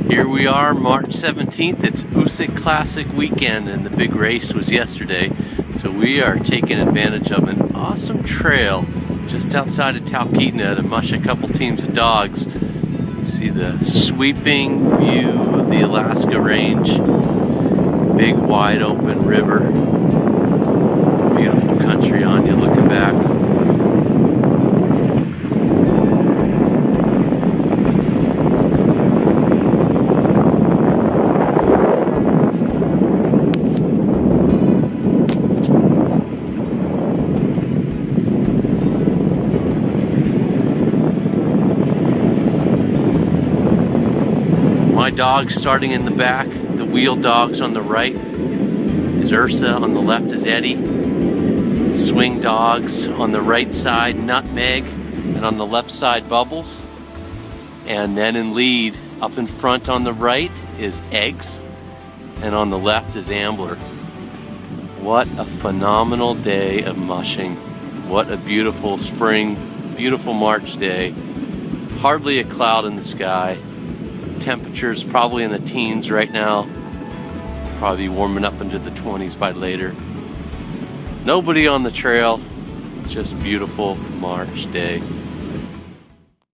Here we are, March 17th. It's Usyk Classic weekend and the big race was yesterday. So we are taking advantage of an awesome trail just outside of Talkeetna to mush a couple teams of dogs. You see the sweeping view of the Alaska range. Big wide open river. Beautiful country on you looking back. My dog starting in the back, the wheel dogs on the right is Ursa, on the left is Eddie. Swing dogs on the right side, Nutmeg, and on the left side, Bubbles. And then in lead, up in front on the right is Eggs, and on the left is Ambler. What a phenomenal day of mushing. What a beautiful spring, beautiful March day. Hardly a cloud in the sky. Temperatures probably in the teens right now. Probably warming up into the 20s by later. Nobody on the trail. Just beautiful March day.